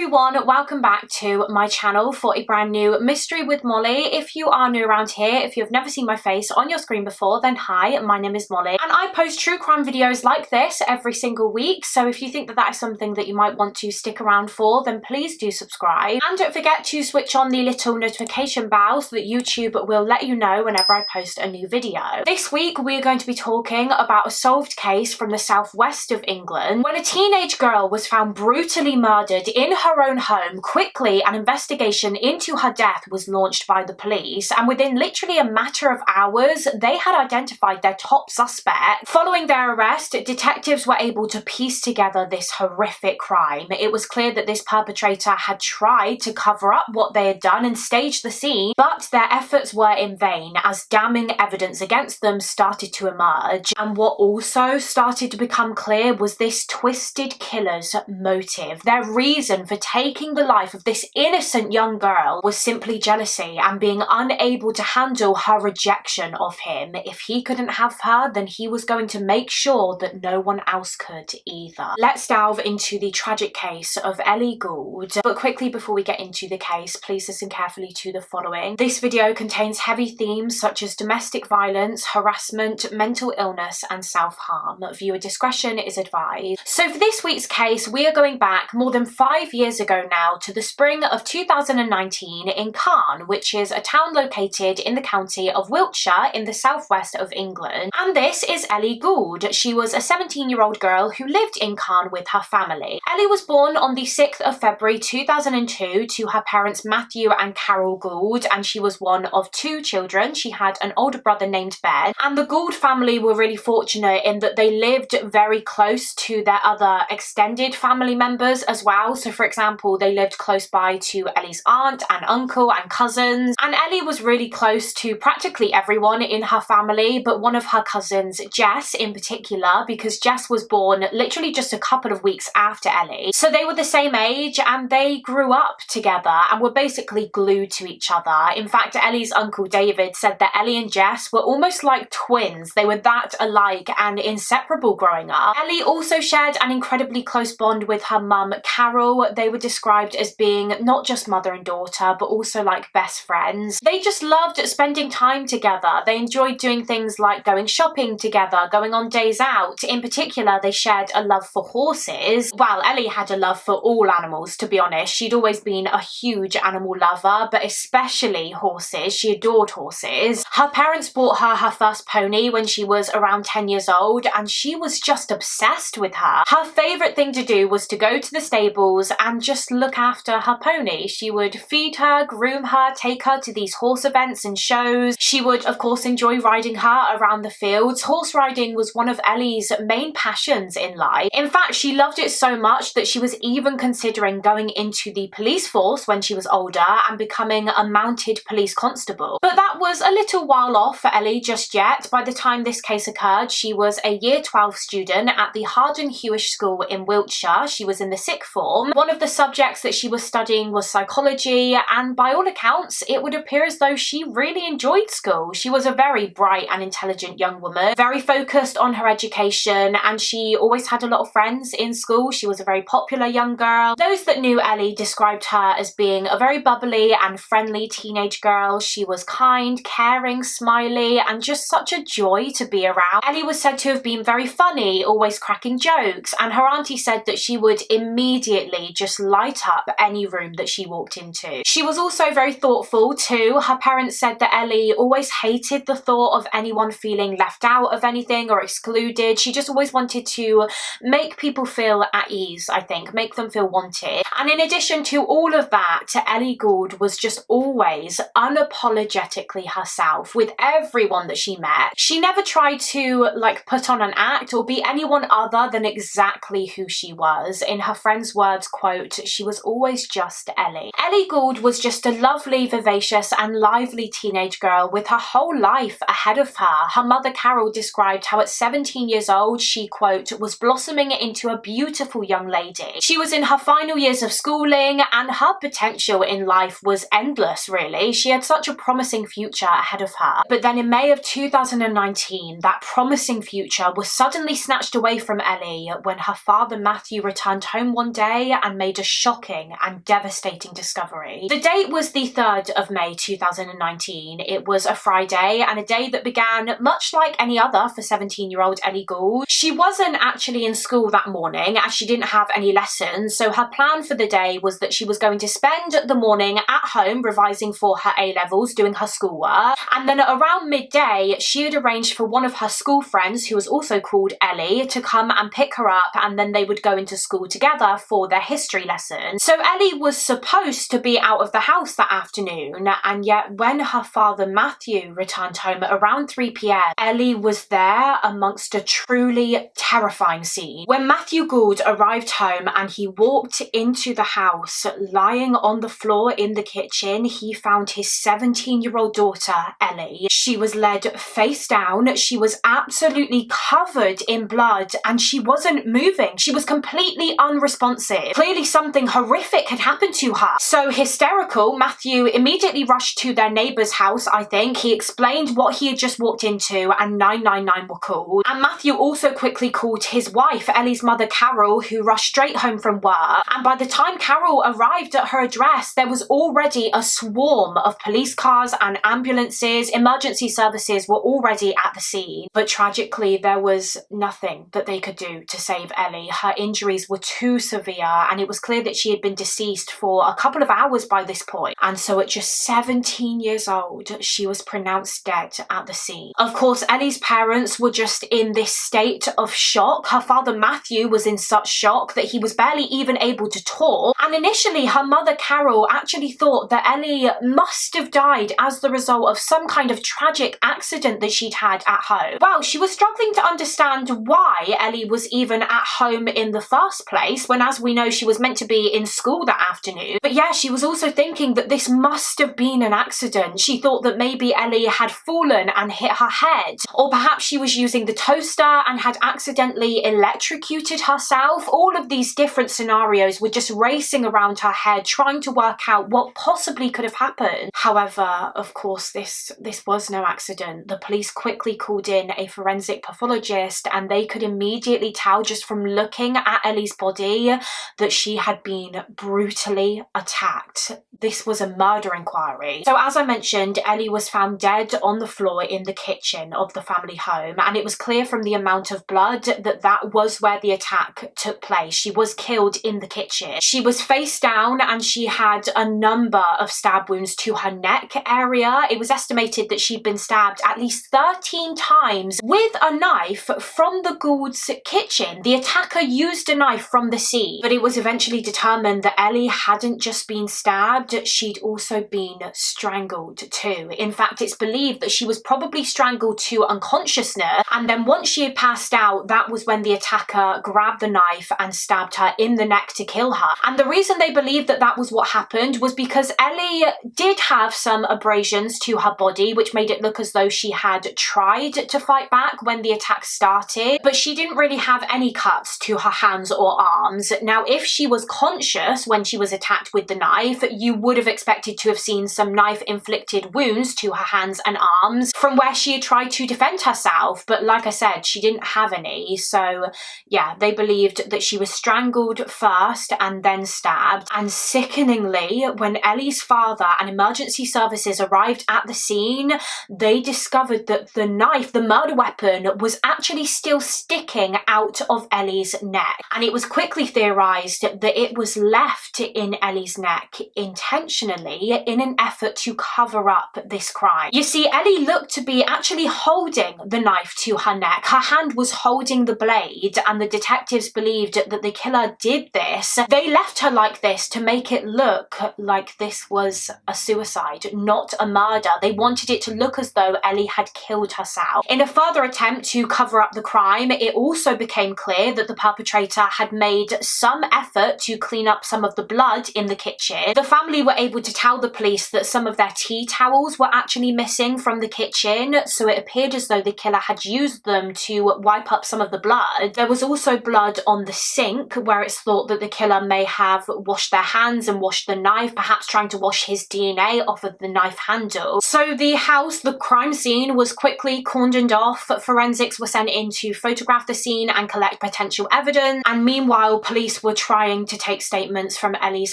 everyone, welcome back to my channel for a brand new Mystery with Mollie. If you are new around here, if you've never seen my face on your screen before, then hi, my name is Mollie and I post true crime videos like this every single week. So if you think that that is something that you might want to stick around for, then please do subscribe. And don't forget to switch on the little notification bell so that YouTube will let you know whenever I post a new video. This week we're going to be talking about a solved case from the southwest of England when a teenage girl was found brutally murdered in her own home. Quickly, an investigation into her death was launched by the police, and within literally a matter of hours, they had identified their top suspect. Following their arrest, detectives were able to piece together this horrific crime. It was clear that this perpetrator had tried to cover up what they had done and staged the scene, but their efforts were in vain as damning evidence against them started to emerge. And what also started to become clear was this twisted killer's motive. Their reason for taking the life of this innocent young girl was simply jealousy and being unable to handle her rejection of him. If he couldn't have her, then he was going to make sure that no one else could either. Let's delve into the tragic case of Ellie Gould. But quickly, before we get into the case, please listen carefully to the following. This video contains heavy themes such as domestic violence, harassment, mental illness and self-harm. Viewer discretion is advised. So for this week's case, we are going back more than 5 years ago now to the spring of 2019 in Caen, which is a town located in the county of Wiltshire in the southwest of England. And this is Ellie Gould. She was a 17-year-old girl who lived in Caen with her family. Ellie was born on the 6th of February 2002 to her parents Matthew and Carol Gould, and she was one of 2 children. She had an older brother named Ben, and the Gould family were really fortunate in that they lived very close to their other extended family members as well. So for example, they lived close by to Ellie's aunt and uncle and cousins, and Ellie was really close to practically everyone in her family, but one of her cousins, Jess in particular, because Jess was born literally just a couple of weeks after Ellie. So they were the same age and they grew up together and were basically glued to each other. In fact, Ellie's uncle David said that Ellie and Jess were almost like twins. They were that alike and inseparable growing up. Ellie also shared an incredibly close bond with her mum, Carol. They were described as being not just mother and daughter, but also like best friends. They just loved spending time together. They enjoyed doing things like going shopping together, going on days out. In particular, they shared a love for horses. Well, Ellie had a love for all animals, to be honest. She'd always been a huge animal lover, but especially horses. She adored horses. Her parents bought her her first pony when she was around 10 years old, and she was just obsessed with her. Her favourite thing to do was to go to the stables and just look after her pony. She would feed her, groom her, take her to these horse events and shows. She would, of course, enjoy riding her around the fields. Horse riding was one of Ellie's main passions in life. In fact, she loved it so much that she was even considering going into the police force when she was older and becoming a mounted police constable. But that was a little while off for Ellie just yet. By the time this case occurred, she was a year 12 student at the Harden Hewish School in Wiltshire. She was in the sixth form. One of the subjects that she was studying was psychology, and by all accounts, it would appear as though she really enjoyed school. She was a very bright and intelligent young woman, very focused on her education, and she always had a lot of friends in school. She was a very popular young girl. Those that knew Ellie described her as being a very bubbly and friendly teenage girl. She was kind, caring, smiley, and just such a joy to be around. Ellie was said to have been very funny, always cracking jokes, and her auntie said that she would immediately just light up any room that she walked into. She was also very thoughtful too. Her parents said that Ellie always hated the thought of anyone feeling left out of anything or excluded. She just always wanted to make people feel at ease, I think, make them feel wanted. And in addition to all of that, Ellie Gould was just always unapologetically herself with everyone that she met. She never tried to like put on an act or be anyone other than exactly who she was. In her friend's words, quote, she was always just Ellie. Ellie Gould was just a lovely, vivacious and lively teenage girl with her whole life ahead of her. Her mother Carol described how at 17 years old she, quote, was blossoming into a beautiful young lady. She was in her final years of schooling and her potential in life was endless, really. She had such a promising future ahead of her. But then in May of 2019, that promising future was suddenly snatched away from Ellie when her father Matthew returned home one day and made a shocking and devastating discovery. The date was the 3rd of May 2019. It was a Friday, and a day that began much like any other for 17-year-old Ellie Gould. She wasn't actually in school that morning as she didn't have any lessons, so her plan for the day was that she was going to spend the morning at home revising for her A-levels, doing her schoolwork, and then around midday she had arranged for one of her school friends, who was also called Ellie, to come and pick her up, and then they would go into school together for their history lesson. So Ellie was supposed to be out of the house that afternoon, and yet when her father Matthew returned home at around 3 p.m, Ellie was there amongst a truly terrifying scene. When Matthew Gould arrived home and he walked into the house, lying on the floor in the kitchen, he found his 17-year-old daughter, Ellie. She was led face down, she was absolutely covered in blood, and she wasn't moving. She was completely unresponsive. Clearly something horrific had happened to her. So hysterical, Matthew immediately rushed to their neighbour's house, I think. He explained what he had just walked into, and 999 were called. And Matthew also quickly called his wife, Ellie's mother Carol, who rushed straight home from work. And by the time Carol arrived at her address, there was already a swarm of police cars and ambulances. Emergency services were already at the scene. But tragically, there was nothing that they could do to save Ellie. Her injuries were too severe, and it was clear that she had been deceased for a couple of hours by this point. And so at just 17 years old, she was pronounced dead at the scene. Of course, Ellie's parents were just in this state of shock. Her father Matthew was in such shock that he was barely even able to talk. And initially, her mother Carol actually thought that Ellie must have died as the result of some kind of tragic accident that she'd had at home. Well, she was struggling to understand why Ellie was even at home in the first place, when, as we know, she was meant to be in school that afternoon. But yeah, she was also thinking that this must have been an accident. She thought that maybe Ellie had fallen and hit her head, or perhaps she was using the toaster and had accidentally electrocuted herself. All of these different scenarios were just racing around her head, trying to work out what possibly could have happened. However, of course, this was no accident. The police quickly called in a forensic pathologist, and they could immediately tell just from looking at Ellie's body that she had been brutally attacked. This was a murder inquiry. So as I mentioned, Ellie was found dead on the floor in the kitchen of the family home, and it was clear from the amount of blood that that was where the attack took place. She was killed in the kitchen. She was face down, and she had a number of stab wounds to her neck area. It was estimated that she'd been stabbed at least 13 times with a knife from the Gould's kitchen. The attacker used a knife from the scene, but it was eventually determined that Ellie hadn't just been stabbed, she'd also been strangled too. In fact, it's believed that she was probably strangled to unconsciousness, and then once she had passed out, that was when the attacker grabbed the knife and stabbed her in the neck to kill her. And the reason they believed that that was what happened was because Ellie did have some abrasions to her body, which made it look as though she had tried to fight back when the attack started, but she didn't really have any cuts to her hands or arms. Now, if she was conscious when she was attacked with the knife, you would have expected to have seen some knife-inflicted wounds to her hands and arms from where she had tried to defend herself, but like I said, she didn't have any. So yeah, they believed that she was strangled first and then stabbed. And sickeningly, when Ellie's father and emergency services arrived at the scene, they discovered that the knife, the murder weapon, was actually still sticking out of Ellie's neck. And it was quickly theorized that it was left in Ellie's neck intentionally in an effort to cover up this crime. You see, Ellie looked to be actually holding the knife to her neck. Her hand was holding the blade, and the detectives believed that the killer did this. They left her like this to make it look like this was a suicide, not a murder. They wanted it to look as though Ellie had killed herself. In a further attempt to cover up the crime, it also became clear that the perpetrator had made some effort to clean up some of the blood in the kitchen. The family were able to tell the police that some of their tea towels were actually missing from the kitchen, so it appeared as though the killer had used them to wipe up some of the blood. There was also blood on the sink, where it's thought that the killer may have washed their hands and washed the knife, perhaps trying to wash his DNA off of the knife handle. So the house, the crime scene, was quickly cordoned off. Forensics were sent in to photograph the scene and collect potential evidence, and meanwhile police were trying trying to take statements from Ellie's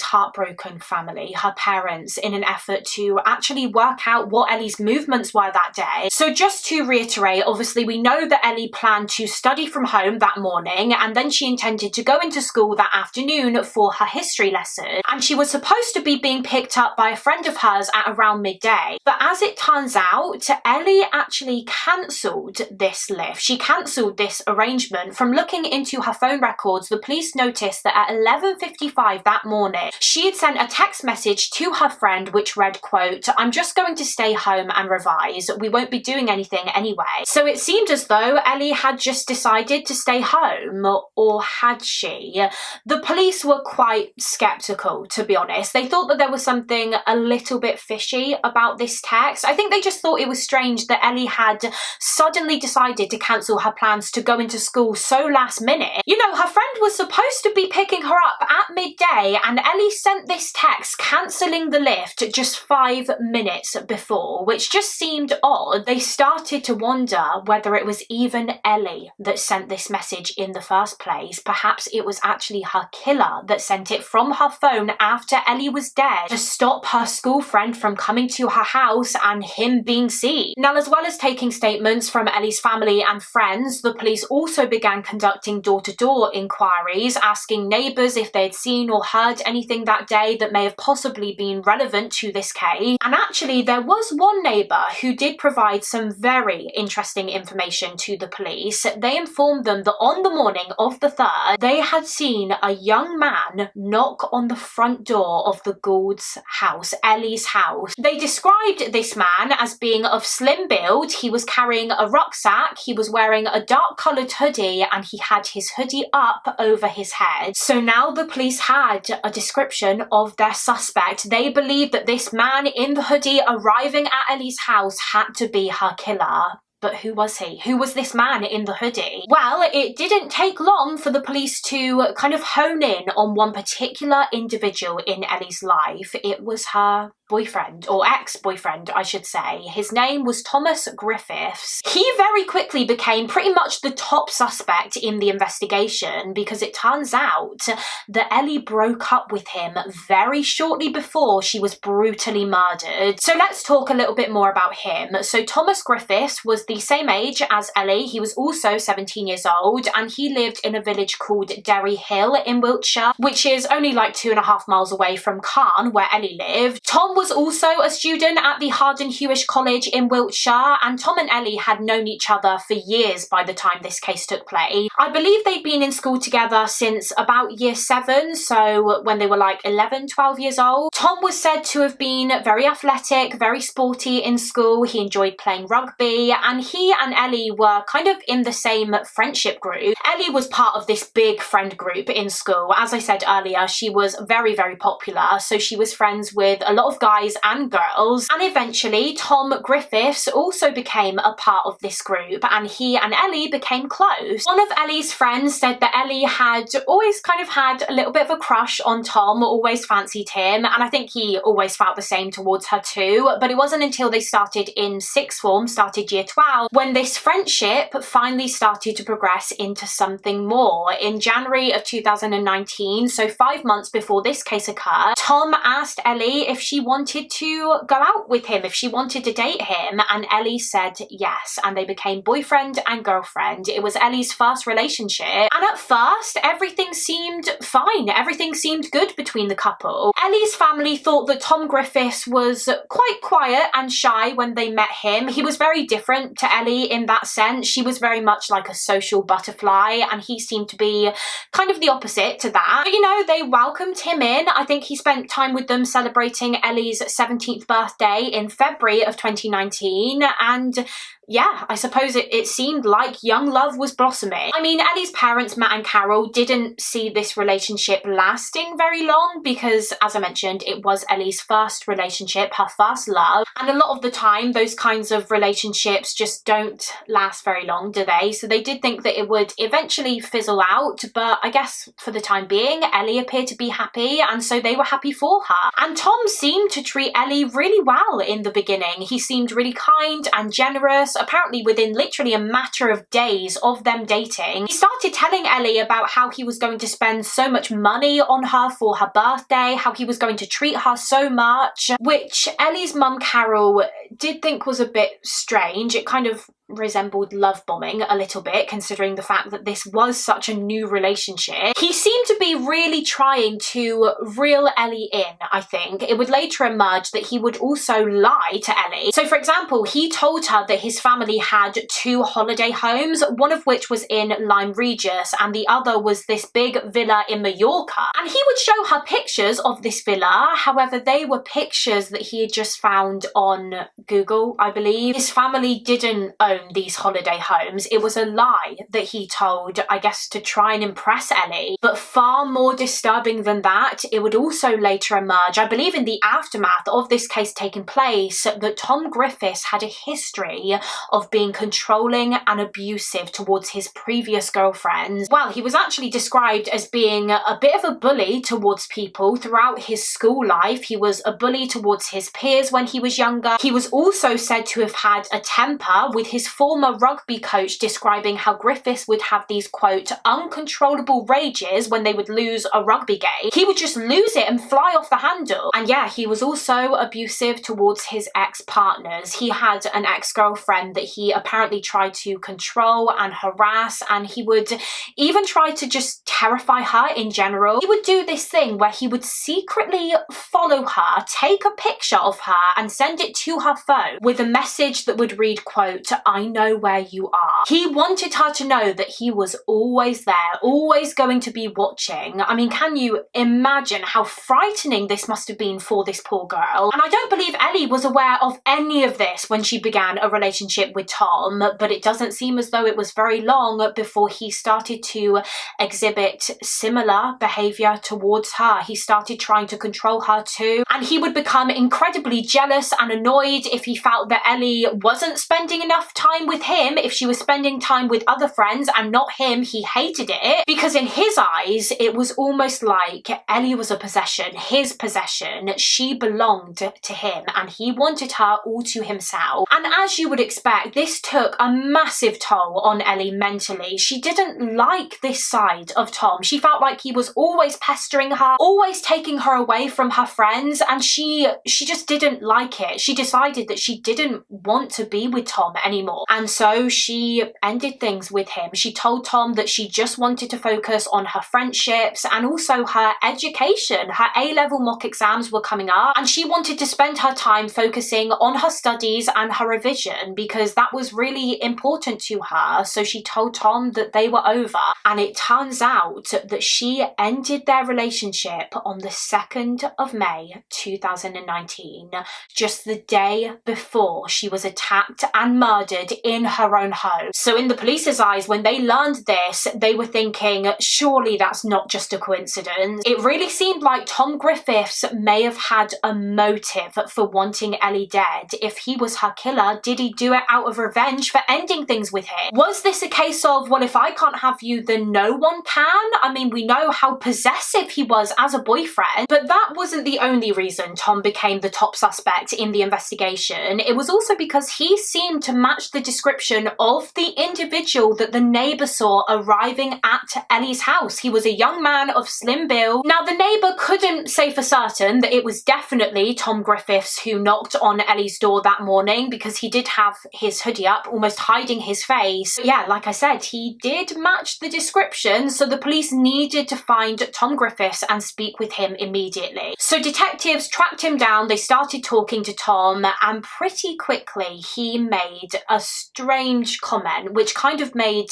heartbroken family, her parents, in an effort to actually work out what Ellie's movements were that day. So just to reiterate, obviously we know that Ellie planned to study from home that morning, and then she intended to go into school that afternoon for her history lesson. And she was supposed to be being picked up by a friend of hers at around midday. But as it turns out, Ellie actually cancelled this lift. She cancelled this arrangement. From looking into her phone records, the police noticed that at 11:55 that morning, she had sent a text message to her friend which read, quote, "I'm just going to stay home and revise. We won't be doing anything anyway." So it seemed as though Ellie had just decided to stay home, or had she? The police were quite skeptical, to be honest. They thought that there was something a little bit fishy about this text. I think they just thought it was strange that Ellie had suddenly decided to cancel her plans to go into school so last minute. You know, her friend was supposed to be picking her up at midday, and Ellie sent this text cancelling the lift just 5 minutes before, which just seemed odd. They started to wonder whether it was even Ellie that sent this message in the first place. Perhaps it was actually her killer that sent it from her phone after Ellie was dead to stop her school friend from coming to her house and him being seen. Now, as well as taking statements from Ellie's family and friends, the police also began conducting door-to-door inquiries, asking neighbours if they'd seen or heard anything that day that may have possibly been relevant to this case. And actually, there was one neighbour who did provide some very interesting information to the police. They informed them that on the morning of the 3rd, they had seen a young man knock on the front door of the Gould's house, Ellie's house. They described this man as being of slim build. He was carrying a rucksack, he was wearing a dark coloured hoodie, and he had his hoodie up over his head. So now the police had a description of their suspect. They believed that this man in the hoodie arriving at Ellie's house had to be her killer. But who was he? Who was this man in the hoodie? Well, it didn't take long for the police to kind of hone in on one particular individual in Ellie's life. It was her boyfriend, or ex-boyfriend, I should say. His name was Thomas Griffiths. He very quickly became pretty much the top suspect in the investigation, because it turns out that Ellie broke up with him very shortly before she was brutally murdered. So let's talk a little bit more about him. So Thomas Griffiths was the same age as Ellie. He was also 17 years old, and he lived in a village called Derry Hill in Wiltshire, which is only like 2.5 miles away from Caen, where Ellie lived. Tom was also a student at the Harden Hewish College in Wiltshire, and Tom and Ellie had known each other for years by the time this case took place. I believe they'd been in school together since about year 7, so when they were like 11, 12 years old. Tom was said to have been very athletic, very sporty in school. He enjoyed playing rugby, and he and Ellie were kind of in the same friendship group. Ellie was part of this big friend group in school. As I said earlier, she was very, very popular, so she was friends with a lot of guys and girls, and eventually Tom Griffiths also became a part of this group, and he and Ellie became close. One of Ellie's friends said that Ellie had always kind of had a little bit of a crush on Tom, always fancied him, and I think he always felt the same towards her too. But it wasn't until they started in sixth form, started year 12, when this friendship finally started to progress into something more. In January of 2019, so 5 months before this case occurred, Tom asked Ellie if she wanted to go out with him, if she wanted to date him, and Ellie said yes, and they became boyfriend and girlfriend. It was Ellie's first relationship, and at first everything seemed fine, everything seemed good between the couple. Ellie's family thought that Tom Griffiths was quite quiet and shy when they met him. He was very different to Ellie in that sense. She was very much like a social butterfly, and he seemed to be kind of the opposite to that. But you know, they welcomed him in. I think he spent time with them celebrating Ellie's 17th birthday in February of 2019, and yeah, I suppose it seemed like young love was blossoming. I mean, Ellie's parents, Matt and Carol, didn't see this relationship lasting very long because, as I mentioned, it was Ellie's first relationship, her first love. And a lot of the time, those kinds of relationships just don't last very long, do they? So they did think that it would eventually fizzle out, but I guess for the time being, Ellie appeared to be happy, and so they were happy for her. And Tom seemed to treat Ellie really well in the beginning. He seemed really kind and generous, apparently within literally a matter of days of them dating, he started telling Ellie about how he was going to spend so much money on her for her birthday, how he was going to treat her so much, which Ellie's mum Carol did think was a bit strange. It kind of resembled love bombing a little bit, considering the fact that this was such a new relationship. He seemed to be really trying to reel Ellie in, I think. It would later emerge that he would also lie to Ellie. So for example, he told her that his family had 2 holiday homes, one of which was in Lyme Regis and the other was this big villa in Mallorca. And he would show her pictures of this villa. However, they were pictures that he had just found on Google, I believe. His family didn't own these holiday homes. It was a lie that he told, I guess, to try and impress Ellie. But far more disturbing than that, it would also later emerge, I believe in the aftermath of this case taking place, that Tom Griffiths had a history of being controlling and abusive towards his previous girlfriends. Well, he was actually described as being a bit of a bully towards people throughout his school life. He was a bully towards his peers when he was younger. He was also said to have had a temper, with his former rugby coach describing how Griffiths would have these, quote, uncontrollable rages when they would lose a rugby game. He would just lose it and fly off the handle. And yeah, he was also abusive towards his ex-partners. He had an ex-girlfriend that he apparently tried to control and harass, and he would even try to just terrify her in general. He would do this thing where he would secretly follow her, take a picture of her and send it to her phone with a message that would read, quote, I know where you are. He wanted her to know that he was always there, always going to be watching. I mean, can you imagine how frightening this must have been for this poor girl? And I don't believe Ellie was aware of any of this when she began a relationship with Tom, but it doesn't seem as though it was very long before he started to exhibit similar behaviour towards her. He started trying to control her too, and he would become incredibly jealous and annoyed if he felt that Ellie wasn't spending enough time with him. If she was spending time with other friends and not him, he hated it, because in his eyes it was almost like Ellie was a possession, his possession. She belonged to him and he wanted her all to himself. And as you would expect, this took a massive toll on Ellie mentally. She didn't like this side of Tom. She felt like he was always pestering her, always taking her away from her friends, and she just didn't like it. She decided that she didn't want to be with Tom anymore, and so she ended things with him. She told Tom that she just wanted to focus on her friendships and also her education. Her A-level mock exams were coming up and she wanted to spend her time focusing on her studies and her revision because that was really important to her. So she told Tom that they were over, and it turns out that she ended their relationship on the 2nd of May 2019, just the day before she was attacked and murdered in her own home. So in the police's eyes, when they learned this, they were thinking, surely that's not just a coincidence. It really seemed like Tom Griffiths may have had a motive for wanting Ellie dead. If he was her killer, did he do it out of revenge for ending things with him? Was this a case of, well, if I can't have you, then no one can? I mean, we know how possessive he was as a boyfriend, but that wasn't the only reason Tom became the top suspect in the investigation. It was also because he seemed to match the description of the individual that the neighbour saw arriving at Ellie's house. He was a young man of slim build. Now, the neighbour couldn't say for certain that it was definitely Tom Griffiths who knocked on Ellie's door that morning because he did have his hoodie up, almost hiding his face. But yeah, like I said, he did match the description, so the police needed to find Tom Griffiths and speak with him immediately. So detectives tracked him down, they started talking to Tom, and pretty quickly he made a strange comment which kind of made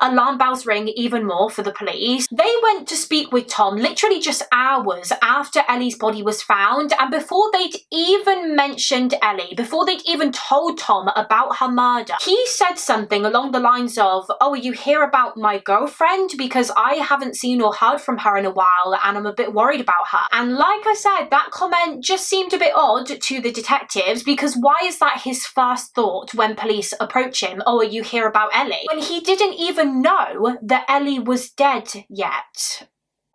alarm bells ring even more for the police. They went to speak with Tom literally just hours after Ellie's body was found, and before they'd even mentioned Ellie, before they'd even told Tom about her murder, he said something along the lines of, oh, are you here about my girlfriend? Because I haven't seen or heard from her in a while and I'm a bit worried about her. And like I said, that comment just seemed a bit odd to the detectives, because why is that his first thought when police approach him? Oh, are you here about Ellie? When he didn't even know that Ellie was dead yet.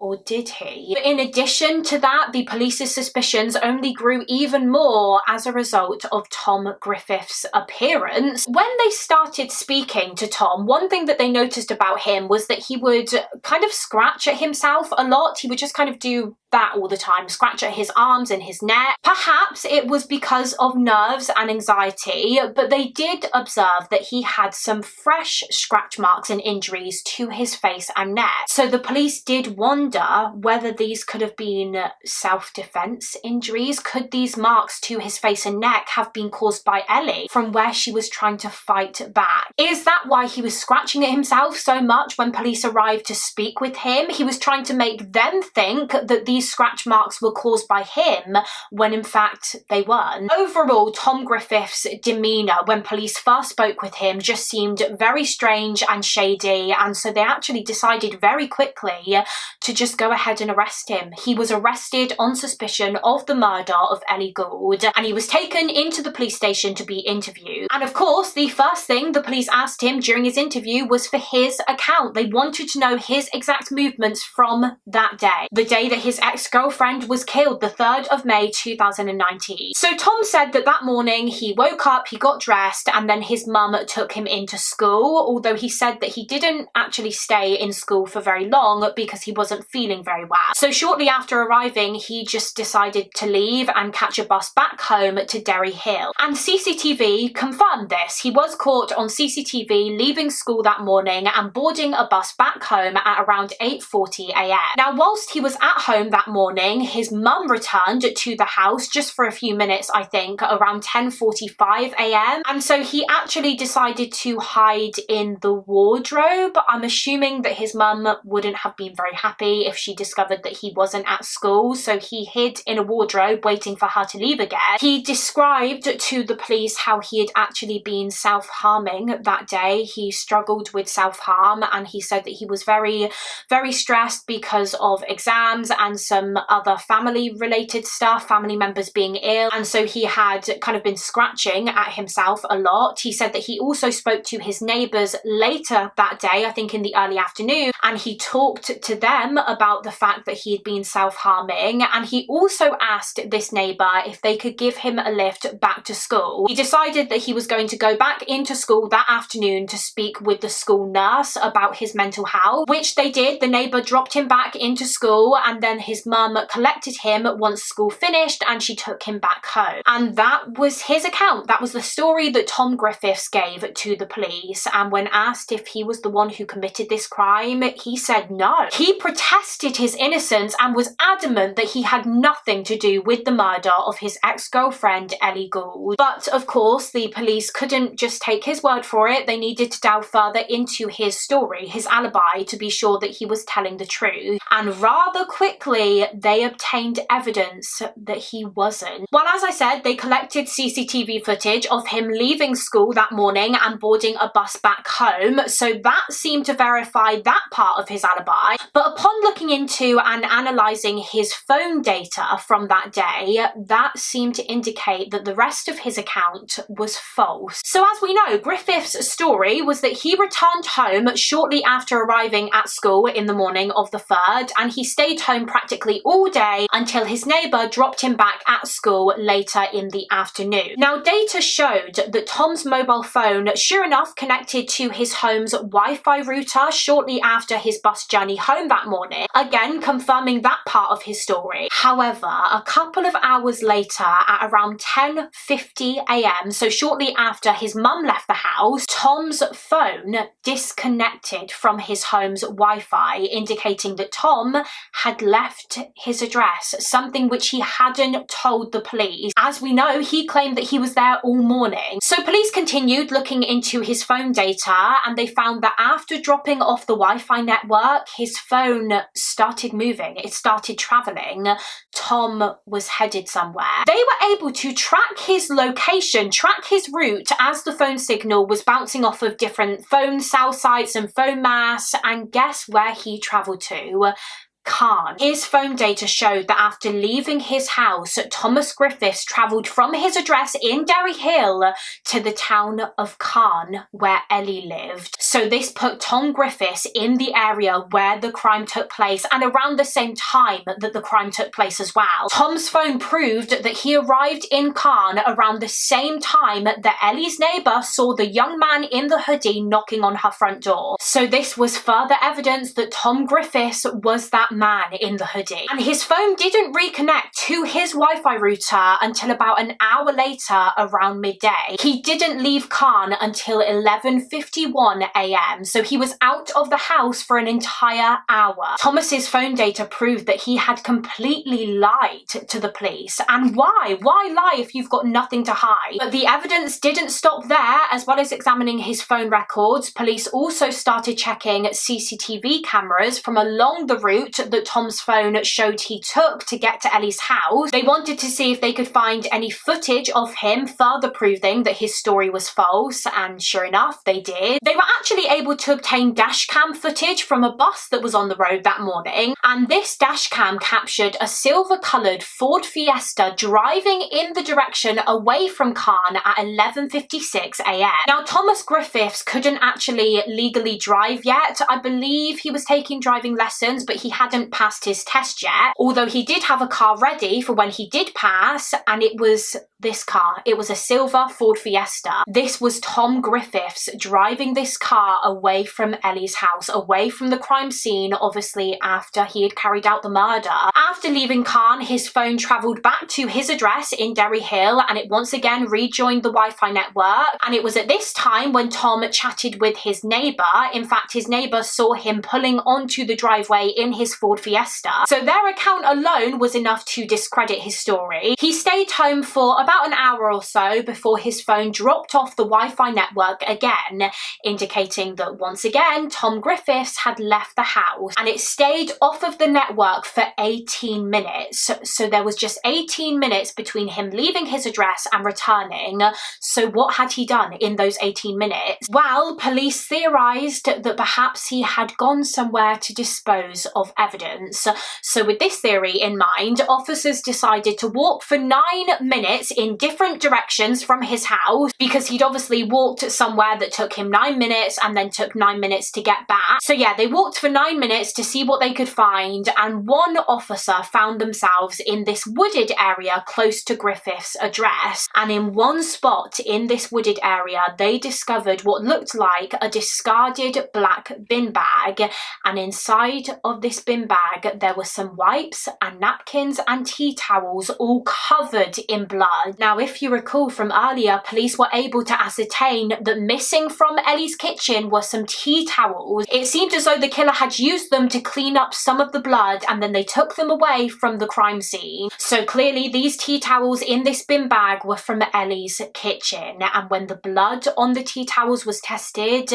Or did he? But in addition to that, the police's suspicions only grew even more as a result of Tom Griffith's appearance. When they started speaking to Tom, one thing that they noticed about him was that he would kind of scratch at himself a lot. He would just kind of do that all the time, scratch at his arms and his neck. Perhaps it was because of nerves and anxiety, but they did observe that he had some fresh scratch marks and injuries to his face and neck. So the police did wonder whether these could have been self-defense injuries. Could these marks to his face and neck have been caused by Ellie from where she was trying to fight back? Is that why he was scratching at himself so much when police arrived to speak with him? He was trying to make them think that these scratch marks were caused by him when in fact they weren't. Overall, Tom Griffith's demeanour when police first spoke with him just seemed very strange and shady, and so they actually decided very quickly to just go ahead and arrest him. He was arrested on suspicion of the murder of Ellie Gould, and he was taken into the police station to be interviewed. And of course, the first thing the police asked him during his interview was for his account. They wanted to know his exact movements from that day, the day that his ex-girlfriend was killed, the 3rd of May 2019. So Tom said that that morning he woke up, he got dressed, and then his mum took him into school, although he said that he didn't actually stay in school for very long because he wasn't feeling very well. So shortly after arriving, he just decided to leave and catch a bus back home to Derry Hill. And CCTV confirmed this. He was caught on CCTV leaving school that morning and boarding a bus back home at around 8:40 a.m. Now, whilst he was at home that morning, his mum returned to the house just for a few minutes, I think, around 10:45 a.m. And so he actually decided to hide in the wardrobe. I'm assuming that his mum wouldn't have been very happy if she discovered that he wasn't at school, so he hid in a wardrobe waiting for her to leave again. He described to the police how he had actually been self-harming that day. He struggled with self-harm, and he said that he was very, very stressed because of exams and some other family-related stuff, family members being ill, and so he had kind of been scratching at himself a lot. He said that he also spoke to his neighbours later that day, I think in the early afternoon, and he talked to them about the fact that he had been self-harming, and he also asked this neighbour if they could give him a lift back to school. He decided that he was going to go back into school that afternoon to speak with the school nurse about his mental health, which they did. The neighbour dropped him back into school, and then his mum collected him once school finished and she took him back home. And that was his account. That was the story that Tom Griffiths gave to the police. And when asked if he was the one who committed this crime, he said no. He protested his innocence and was adamant that he had nothing to do with the murder of his ex-girlfriend Ellie Gould. But of course, the police couldn't just take his word for it. They needed to delve further into his story, his alibi, to be sure that he was telling the truth. And rather quickly, they obtained evidence that he wasn't. Well, as I said, they collected CCTV footage of him leaving school that morning and boarding a bus back home, so that seemed to verify that part of his alibi. But upon looking into and analysing his phone data from that day, that seemed to indicate that the rest of his account was false. So as we know, Griffith's story was that he returned home shortly after arriving at school in the morning of the 3rd, and he stayed home practically all day until his neighbour dropped him back at school later in the afternoon. Now, data showed that Tom's mobile phone sure enough connected to his home's Wi-Fi router shortly after his bus journey home that morning, again confirming that part of his story. However, a couple of hours later, at around 10:50 a.m, so shortly after his mum left the house, Tom's phone disconnected from his home's Wi-Fi, indicating that Tom had left his address, something which he hadn't told the police. As we know, he claimed that he was there all morning. So police continued looking into his phone data, and they found that after dropping off the Wi-Fi network, his phone started moving. It started travelling. Tom was headed somewhere. They were able to track his location, track his route as the phone signal was bouncing off of different phone cell sites and phone masts, and guess where he travelled to? Khan. His phone data showed that after leaving his house, Thomas Griffiths travelled from his address in Derry Hill to the town of Khan, where Ellie lived. So this put Tom Griffiths in the area where the crime took place and around the same time that the crime took place as well. Tom's phone proved that he arrived in Khan around the same time that Ellie's neighbour saw the young man in the hoodie knocking on her front door. So this was further evidence that Tom Griffiths was that man in the hoodie. And his phone didn't reconnect to his Wi-Fi router until about an hour later around midday. He didn't leave Khan until 11:51 a.m. So he was out of the house for an entire hour. Thomas's phone data proved that he had completely lied to the police. And why? Why lie if you've got nothing to hide? But the evidence didn't stop there. As well as examining his phone records, police also started checking CCTV cameras from along the route that Tom's phone showed he took to get to Ellie's house. They wanted to see if they could find any footage of him, further proving that his story was false, and sure enough, they did. They were actually able to obtain dashcam footage from a bus that was on the road that morning, and this dashcam captured a silver-coloured Ford Fiesta driving in the direction away from Khan at 11:56 a.m. Now, Thomas Griffiths couldn't actually legally drive yet. I believe he was taking driving lessons, but he hadn't passed his test yet, although he did have a car ready for when he did pass, and it was this car. It was a silver Ford Fiesta. This was Tom Griffiths driving this car away from Ellie's house, away from the crime scene, obviously after he had carried out the murder. After leaving Khan, his phone travelled back to his address in Derry Hill, and it once again rejoined the Wi-Fi network. And it was at this time when Tom chatted with his neighbour. In fact, his neighbour saw him pulling onto the driveway in his Ford Fiesta. So their account alone was enough to discredit his story. He stayed home for about an hour or so before his phone dropped off the Wi-Fi network again, indicating that once again Tom Griffiths had left the house, and it stayed off of the network for 18 minutes. So there was just 18 minutes between him leaving his address and returning. So what had he done in those 18 minutes? Well, police theorised that perhaps he had gone somewhere to dispose of evidence. So with this theory in mind, officers decided to walk for 9 minutes in different directions from his house, because he'd obviously walked somewhere that took him 9 minutes and then took 9 minutes to get back. So yeah, they walked for 9 minutes to see what they could find, and one officer found themselves in this wooded area close to Griffith's address. And in one spot in this wooded area, they discovered what looked like a discarded black bin bag, and inside of this bin bag there were some wipes and napkins and tea towels, all covered in blood. Now, if you recall from earlier, police were able to ascertain that missing from Ellie's kitchen were some tea towels. It seemed as though the killer had used them to clean up some of the blood, and then they took them away from the crime scene. So clearly these tea towels in this bin bag were from Ellie's kitchen, and when the blood on the tea towels was tested,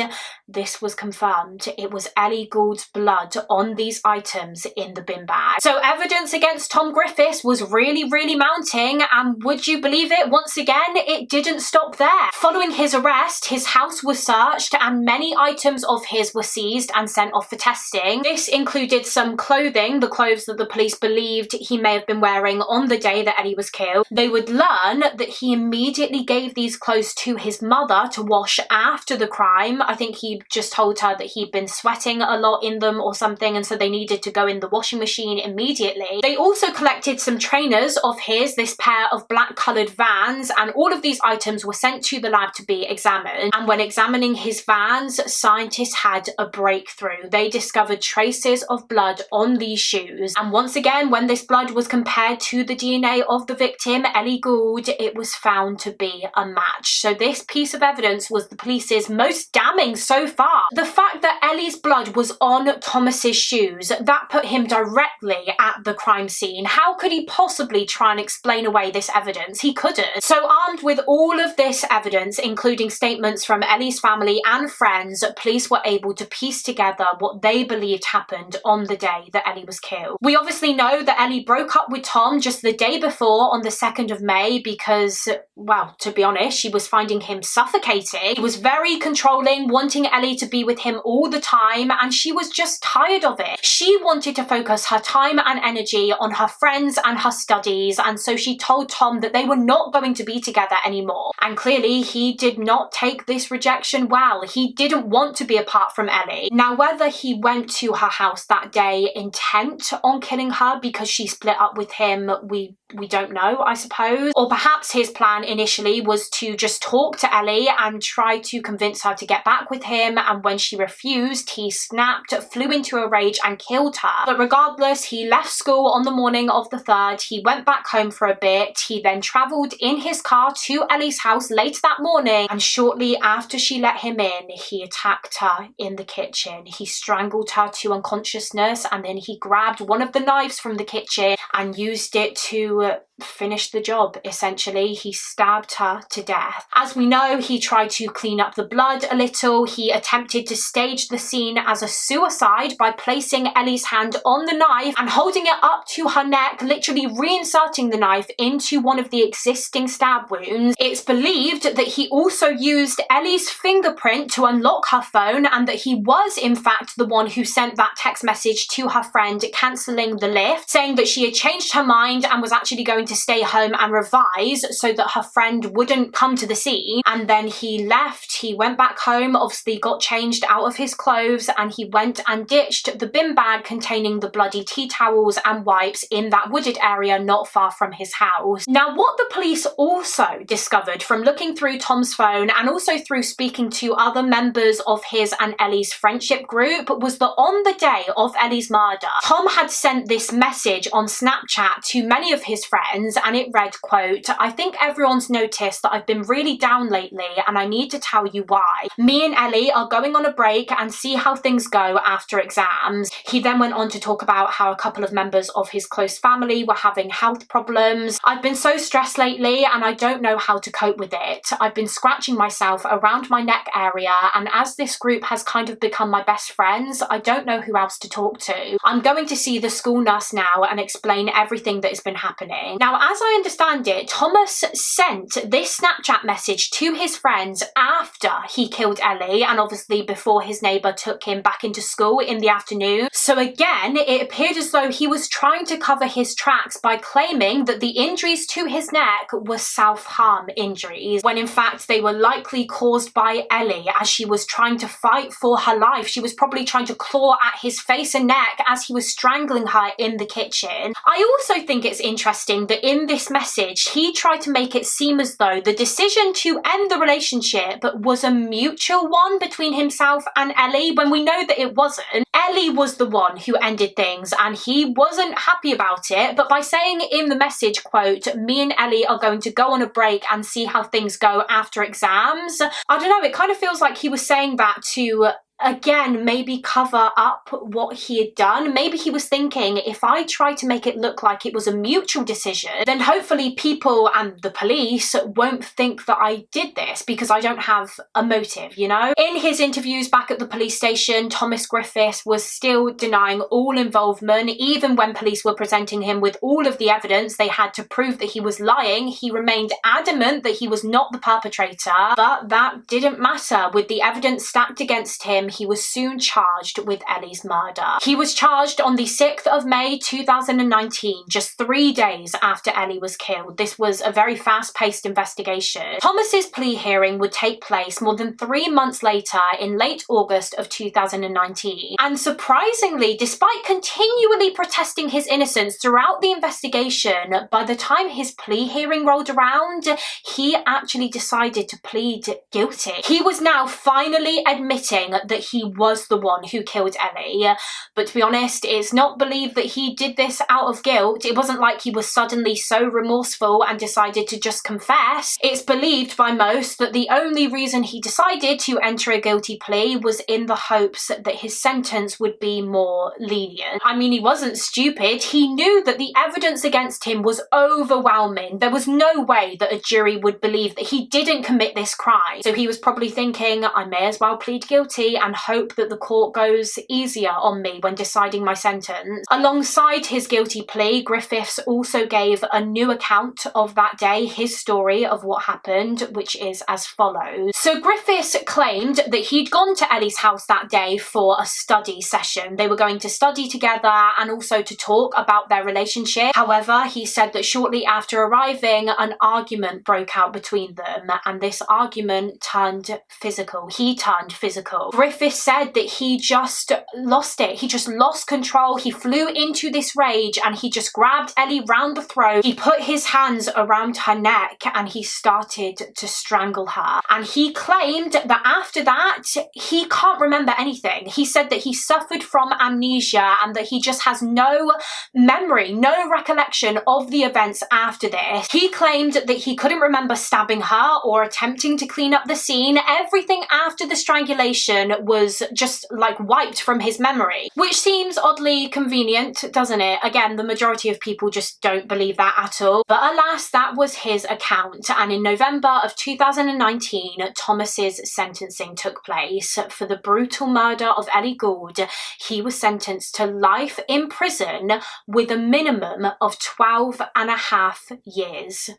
this was confirmed. It was Ellie Gould's blood on these items in the bin bag. So evidence against Tom Griffiths was really mounting, and would you believe it, once again, it didn't stop there. Following his arrest, his house was searched and many items of his were seized and sent off for testing. This included some clothing, the clothes that the police believed he may have been wearing on the day that Ellie was killed. They would learn that he immediately gave these clothes to his mother to wash after the crime. I think he just told her that he'd been sweating a lot in them or something, and so they needed to go in the washing machine immediately. They also collected some trainers of his, this pair of black coloured Vans, and all of these items were sent to the lab to be examined. And when examining his Vans, scientists had a breakthrough. They discovered traces of blood on these shoes, and once again, when this blood was compared to the DNA of the victim, Ellie Gould, it was found to be a match. So this piece of evidence was the police's most damning so far. The fact that Ellie's blood was on Thomas's shoes, that put him directly at the crime scene. How could he possibly try and explain away this evidence? evidence. He couldn't. So armed with all of this evidence, including statements from Ellie's family and friends, police were able to piece together what they believed happened on the day that Ellie was killed. We obviously know that Ellie broke up with Tom just the day before on the 2nd of May because, well, to be honest, she was finding him suffocating. He was very controlling, wanting Ellie to be with him all the time, and she was just tired of it. She wanted to focus her time and energy on her friends and her studies, and so she told Tom that they were not going to be together anymore. And clearly, he did not take this rejection well. He didn't want to be apart from Ellie. Now, whether he went to her house that day intent on killing her because she split up with him, we don't know, I suppose. Or perhaps his plan initially was to just talk to Ellie and try to convince her to get back with him, and when she refused, he snapped, flew into a rage and killed her. But regardless, he left school on the morning of the 3rd, he went back home for a bit, he then travelled in his car to Ellie's house later that morning, and shortly after she let him in, he attacked her in the kitchen. He strangled her to unconsciousness, and then he grabbed one of the knives from the kitchen and used it to finish the job. Essentially, he stabbed her to death. As we know, he tried to clean up the blood a little. He attempted to stage the scene as a suicide by placing Ellie's hand on the knife and holding it up to her neck, literally reinserting the knife into one of the existing stab wounds. It's believed that he also used Ellie's fingerprint to unlock her phone, and that he was in fact the one who sent that text message to her friend cancelling the lift, saying that she had changed her mind and was actually going to stay home and revise so that her friend wouldn't come to the scene. And then he left, he went back home, obviously got changed out of his clothes, and he went and ditched the bin bag containing the bloody tea towels and wipes in that wooded area not far from his house. Now, what the police also discovered from looking through Tom's phone and also through speaking to other members of his and Ellie's friendship group was that on the day of Ellie's murder, Tom had sent this message on Snapchat to many of his friends, and it read, quote, "I think everyone's noticed that I've been really down lately, and I need to tell you why. Me and Ellie are going on a break and see how things go after exams." He then went on to talk about how a couple of members of his close family were having health problems. "I've been so stressed lately and I don't know how to cope with it. I've been scratching myself around my neck area, and as this group has kind of become my best friends, I don't know who else to talk to. I'm going to see the school nurse now and explain everything that has been happening." Now, as I understand it, Thomas sent this Snapchat message to his friends after he killed Ellie, and obviously before his neighbour took him back into school in the afternoon. So again, it appeared as though he was trying to cover his tracks by claiming that the injuries to his neck were self-harm injuries, when in fact they were likely caused by Ellie as she was trying to fight for her life. She was probably trying to claw at his face and neck as he was strangling her in the kitchen. I also think it's interesting that in this message, he tried to make it seem as though the decision to end the relationship was a mutual one between himself and Ellie, when we know that it wasn't. Ellie was the one who ended things and he wasn't happy about it, but by saying in the message, quote, "Me and Ellie are going to go on a break and see how things go after exams," I don't know, it kind of feels like he was saying that to again, maybe cover up what he had done. Maybe he was thinking, if I try to make it look like it was a mutual decision, then hopefully people and the police won't think that I did this because I don't have a motive, you know? In his interviews back at the police station, Thomas Griffiths was still denying all involvement. Even when police were presenting him with all of the evidence they had to prove that he was lying, he remained adamant that he was not the perpetrator. But that didn't matter. With the evidence stacked against him, he was soon charged with Ellie's murder. He was charged on the 6th of May 2019, just 3 days after Ellie was killed. This was a very fast-paced investigation. Thomas's plea hearing would take place more than 3 months later in late August of 2019. And surprisingly, despite continually protesting his innocence throughout the investigation, by the time his plea hearing rolled around, he actually decided to plead guilty. He was now finally admitting that that he was the one who killed Ellie. But to be honest, it's not believed that he did this out of guilt. It wasn't like he was suddenly so remorseful and decided to just confess. It's believed by most that the only reason he decided to enter a guilty plea was in the hopes that his sentence would be more lenient. I mean, he wasn't stupid. He knew that the evidence against him was overwhelming. There was no way that a jury would believe that he didn't commit this crime. So he was probably thinking, I may as well plead guilty and hope that the court goes easier on me when deciding my sentence. Alongside his guilty plea, Griffiths also gave a new account of that day, his story of what happened, which is as follows. So Griffiths claimed that he'd gone to Ellie's house that day for a study session. They were going to study together and also to talk about their relationship. However, he said that shortly after arriving, an argument broke out between them, and this argument turned physical. He turned physical. Griffiths said that he just lost it. He just lost control. He flew into this rage and he just grabbed Ellie round the throat. He put his hands around her neck and he started to strangle her. And he claimed that after that, he can't remember anything. He said that he suffered from amnesia and that he just has no memory, no recollection of the events after this. He claimed that he couldn't remember stabbing her or attempting to clean up the scene. Everything after the strangulation was just like wiped from his memory, which seems oddly convenient, doesn't it? Again, the majority of people just don't believe that at all. But alas, that was his account. And in November of 2019, Thomas's sentencing took place. For the brutal murder of Ellie Gould, he was sentenced to life in prison with a minimum of 12.5 years.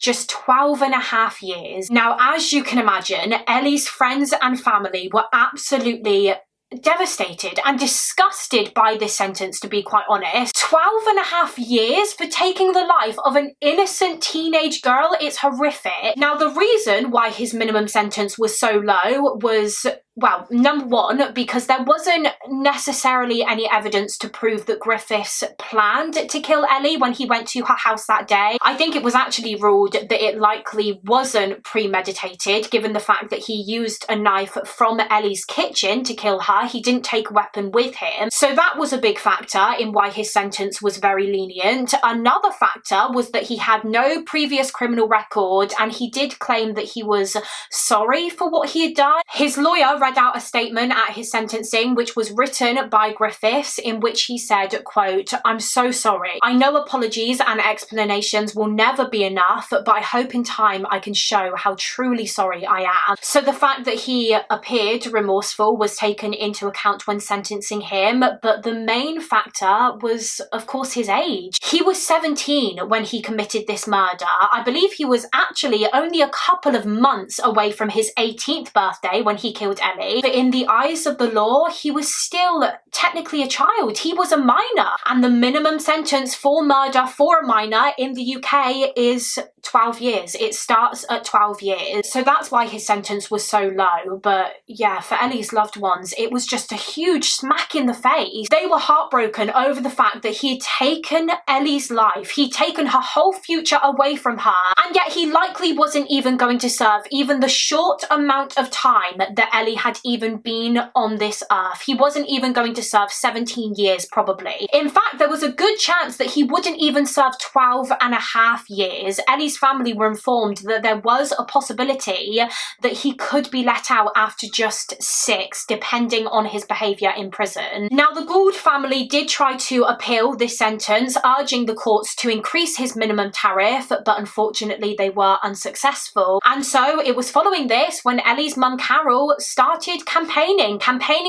Just 12.5 years. Now, as you can imagine, Ellie's friends and family were absolutely devastated and disgusted by this sentence, to be quite honest. 12.5 years for taking the life of an innocent teenage girl. It's horrific. Now, the reason why his minimum sentence was so low was, well, number one, because there wasn't necessarily any evidence to prove that Griffiths planned to kill Ellie when he went to her house that day. I think it was actually ruled that it likely wasn't premeditated, given the fact that he used a knife from Ellie's kitchen to kill her. He didn't take a weapon with him. So that was a big factor in why his sentence was very lenient. Another factor was that he had no previous criminal record, and he did claim that he was sorry for what he had done. His lawyer read out a statement at his sentencing, which was written by Griffiths, in which he said, quote, "I'm so sorry. I know apologies and explanations will never be enough, but I hope in time I can show how truly sorry I am." So the fact that he appeared remorseful was taken into account when sentencing him, but the main factor was, of course, his age. He was 17 when he committed this murder. I believe he was actually only a couple of months away from his 18th birthday when he killed Ellie. But in the eyes of the law, he was still technically a child. He was a minor. And the minimum sentence for murder for a minor in the UK is 12 years. It starts at 12 years. So that's why his sentence was so low. But yeah, for Ellie's loved ones, it was just a huge smack in the face. They were heartbroken over the fact that he had taken Ellie's life. He'd taken her whole future away from her. And yet he likely wasn't even going to serve even the short amount of time that Ellie had even been on this earth. He wasn't even going to serve 17 years, probably. In fact, there was a good chance that he wouldn't even serve 12.5 years. Ellie's family were informed that there was a possibility that he could be let out after just 6, depending on his behaviour in prison. Now, the Gould family did try to appeal this sentence, urging the courts to increase his minimum tariff, but unfortunately they were unsuccessful. And so it was following this when Ellie's mum Carol started campaigning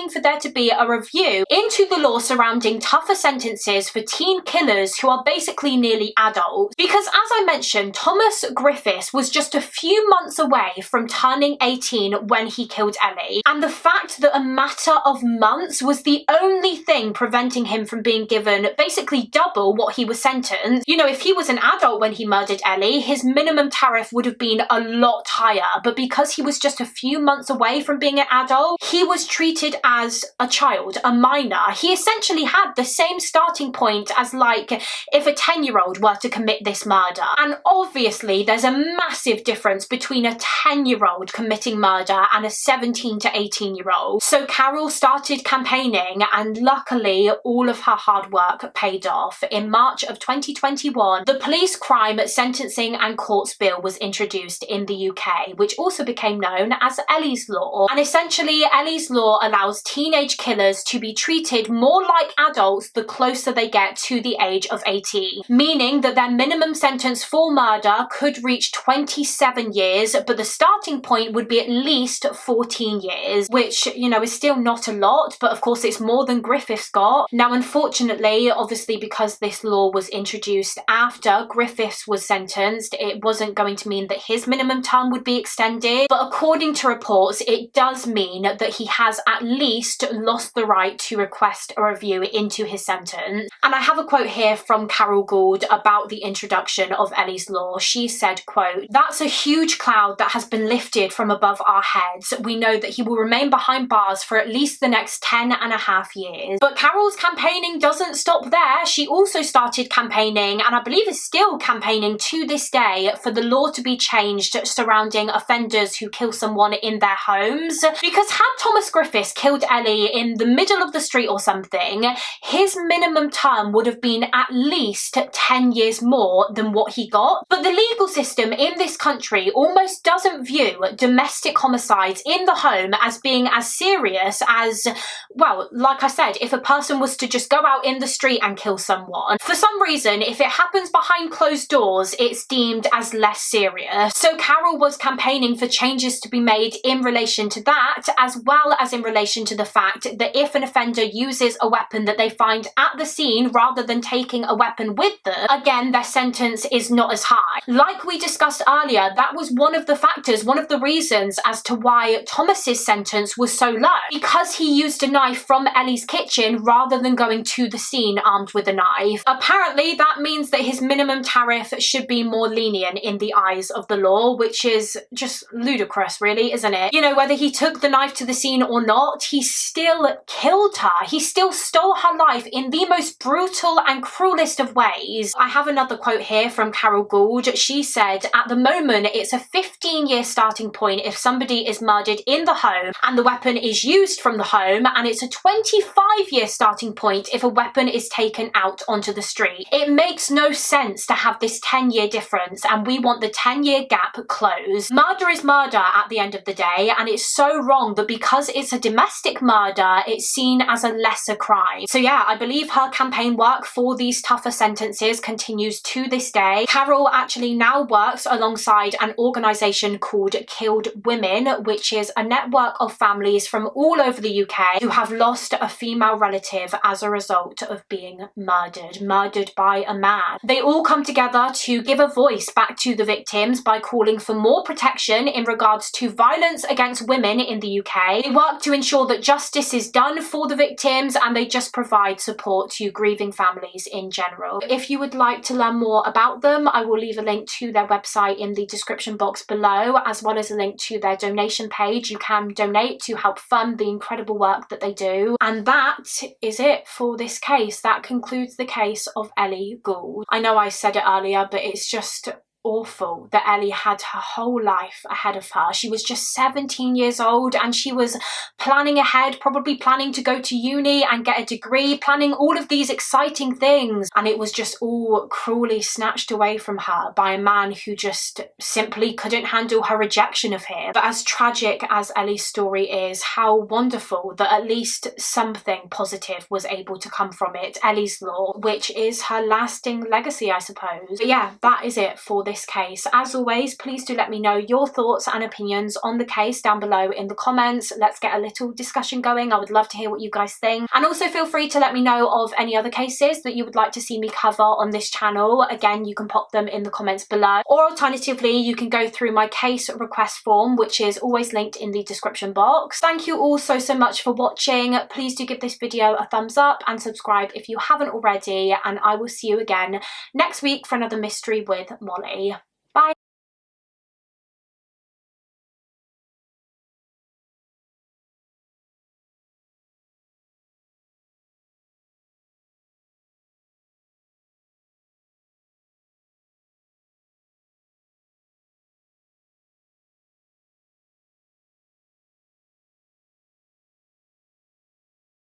for there to be a review into the law surrounding tougher sentences for teen killers who are basically nearly adults. Because as I mentioned, Thomas Griffiths was just a few months away from turning 18 when he killed Ellie. And the fact that a matter of months was the only thing preventing him from being given basically double what he was sentenced. You know, if he was an adult when he murdered Ellie, his minimum tariff would have been a lot higher. But because he was just a few months away from being an adult, he was treated as a child, a minor. He essentially had the same starting point as, like, if a 10-year-old were to commit this murder. And obviously obviously there's a massive difference between a 10-year-old committing murder and a 17 to 18-year-old. So Carol started campaigning, and luckily all of her hard work paid off. In March of 2021, the Police Crime Sentencing and Courts Bill was introduced in the UK, which also became known as Ellie's Law. And essentially, Ellie's Law allows teenage killers to be treated more like adults the closer they get to the age of 18, meaning that their minimum sentence for murder could reach 27 years, but the starting point would be at least 14 years, which, you know, is still not a lot, but of course it's more than Griffiths got. Now, unfortunately, obviously, because this law was introduced after Griffiths was sentenced, it wasn't going to mean that his minimum term would be extended, but according to reports, it does mean that he has at least lost the right to request a review into his sentence. And I have a quote here from Carol Gould about the introduction of Ellie's Law. She said, quote, "That's a huge cloud that has been lifted from above our heads. We know that he will remain behind bars for at least the next 10.5 years. But Carol's campaigning doesn't stop there. She also started campaigning, and I believe is still campaigning to this day, for the law to be changed surrounding offenders who kill someone in their homes. Because had Thomas Griffiths killed Ellie in the middle of the street or something, his minimum term would have been at least 10 years more than what he got. But the legal system in this country almost doesn't view domestic homicides in the home as being as serious as, well, like I said, if a person was to just go out in the street and kill someone. For some reason, if it happens behind closed doors, it's deemed as less serious. So Carol was campaigning for changes to be made in relation to that, as well as in relation to the fact that if an offender uses a weapon that they find at the scene rather than taking a weapon with them, again, their sentence is not as high. Like we discussed earlier, that was one of the factors, one of the reasons as to why Thomas's sentence was so low, because he used a knife from Ellie's kitchen rather than going to the scene armed with a knife. Apparently, that means that his minimum tariff should be more lenient in the eyes of the law, which is just ludicrous, really, isn't it? You know, whether he took the knife to the scene or not, he still killed her. He still stole her life in the most brutal and cruelest of ways. I have another quote here from Carol Gould. She said, "At the moment, it's a 15-year starting point if somebody is murdered in the home and the weapon is used from the home, and it's a 25-year starting point if a weapon is taken out onto the street. It makes no sense to have this 10-year difference, and we want the 10-year gap closed. Murder is murder at the end of the day, and it's so wrong that because it's a domestic murder, it's seen as a lesser crime." So yeah, I believe her campaign work for these tougher sentences continues to this day. Carol actually now works alongside an organisation called Killed Women, which is a network of families from all over the UK who have lost a female relative as a result of being murdered by a man. They all come together to give a voice back to the victims by calling for more protection in regards to violence against women in the UK. They work to ensure that justice is done for the victims, and they just provide support to grieving families in general. If you would like to learn more about them, I will leave a link to their website in the description box below, as well as a link to their donation page. You can donate to help fund the incredible work that they do. And that is it for this case. That concludes the case of Ellie Gould. I know I said it earlier, but it's just awful that Ellie had her whole life ahead of her. She was just 17 years old and she was planning ahead, probably planning to go to uni and get a degree, planning all of these exciting things, and it was just all cruelly snatched away from her by a man who just simply couldn't handle her rejection of him. But as tragic as Ellie's story is, how wonderful that at least something positive was able to come from it. Ellie's Law, which is her lasting legacy, I suppose. But yeah, that is it for this case. As always, please do let me know your thoughts and opinions on the case down below in the comments. Let's get a little discussion going. I would love to hear what you guys think. And also feel free to let me know of any other cases that you would like to see me cover on this channel. Again, you can pop them in the comments below, or alternatively, you can go through my case request form, which is always linked in the description box. Thank you all so much for watching. Please do give this video a thumbs up and subscribe if you haven't already, and I will see you again next week for another mystery with Mollie. Bye.